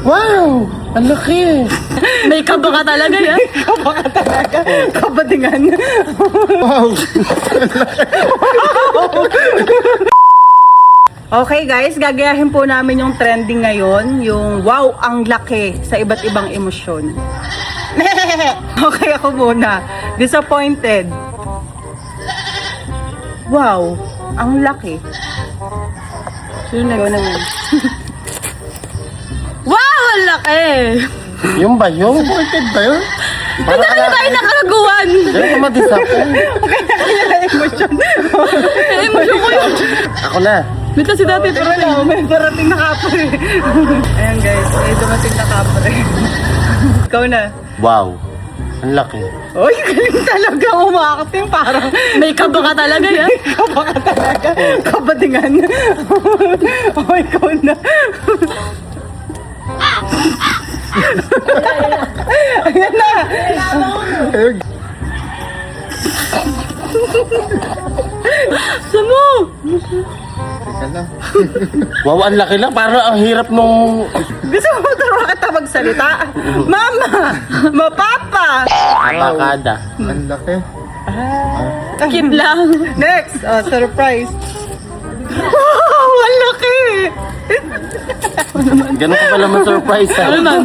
Wow! Ang laki! May kaba ka talaga yan. Kaba ka talaga. Kabadingan. Wow! Okay guys, gagayahin po namin yung trending ngayon. Yung wow, ang laki sa iba't ibang emosyon. Okay, ako muna. Disappointed. Wow, ang laki. Yun Ikaw naman. Wow, ang laki! Yung ba yun? Disappointed ba yun? Hindi na tayo nakaraguan. Diyan ka ma-disappoint. Emosyon. Emosyon ko yun. Ako na. Wait lang si dati, pero Pero may parating na kapre. Ayan guys, may dumating na kapre. Ikaw na. Wow! Ang laki. Uy, galing talaga umakting. Parang may kaba ka talaga yan. kaba ka talaga. Kabadingan. Oh, ikaw na. Ayan na. Saan mo? Teka lang. Wow, ang laki lang. Parang ang hirap nung... Gusto mo turuan kita magsalita? Mama! Mapapa! Bakada. Ang laki. Keep lang. Next! Oh, surprise. Wow! Ang laki! Ganun ka pala ma-surprise ha. Ano man?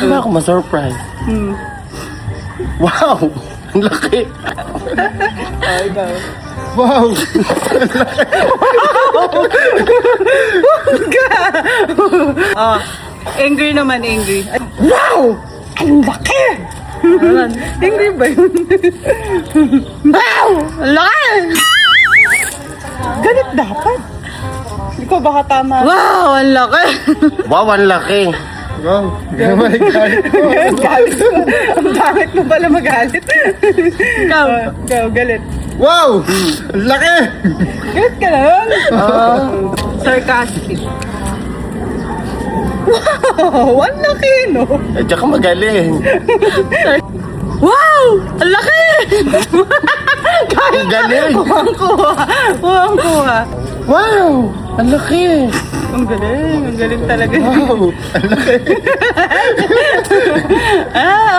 Ano ako ma-surprise? Wow! Ang laki. Oh, ikaw. Wow! Oh, angry naman, angry. Ay, wow! Ang laki! Angry ba yun? Wow! Ang laki! Ganit dapat. Ikaw baka tama. Wow! Ang laki! Wow, ang laki. Wow. Galit. Ang bakit mo pala magalit? Ikaw. Ikaw, galit. Wow! Ang laki! Galit ka lang? Sarcastic. Wow! Ang laki, no? Eh, diyan ka magaling. Wow! Ang laki! Ang galing. Kuha. Wow! Ang laki. Ang galing talaga. Wow! Ang laki.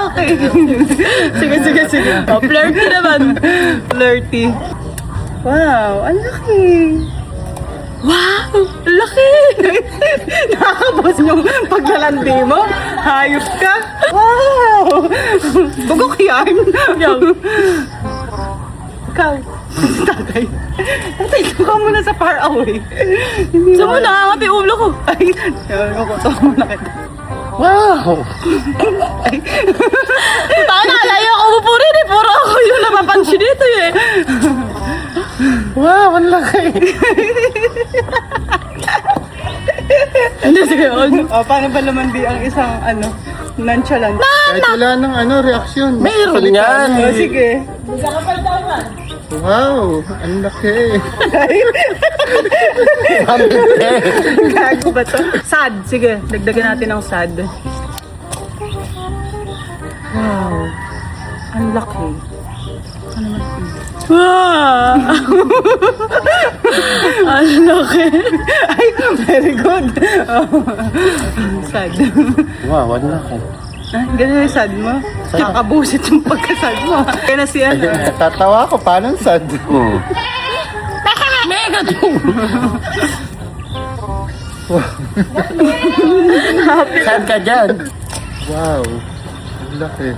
Okay. Sige. Oh, flirty naman. Flirty. Wow, ang laki. Wow! Ang laki! Nakakabos yung paglalandi mo. Hayop ka. Wow! Bugok yan. Ikaw. Tatay. Tatay, ka muna sa far away. Saan mo nakangati ulo ko? Ay, kukutok muna kita. Wow! Taka na, layo ako mo po rin eh. Puro ako yung napapansin dito eh. Wow! Ang laki. Hindi, sige. Paano ba lumandi ang isang, nonchalant? Kahit wala nang reaksyon. Meron yan. Sige. Wow! Ang laki. Gago ba to? Sad. Sige, dagdagan natin ng sad. Wow. Ang laki. Wow! Ang laki. Ay, very good. Oh. Sad. Wow! Ang laki. Ah, ganun yung sad mo? Kakabusit yung pagkasad mo. Kaya na si Tatawa ako. Paano sad? Mega Sad ka dyan. Wow! Ang laki.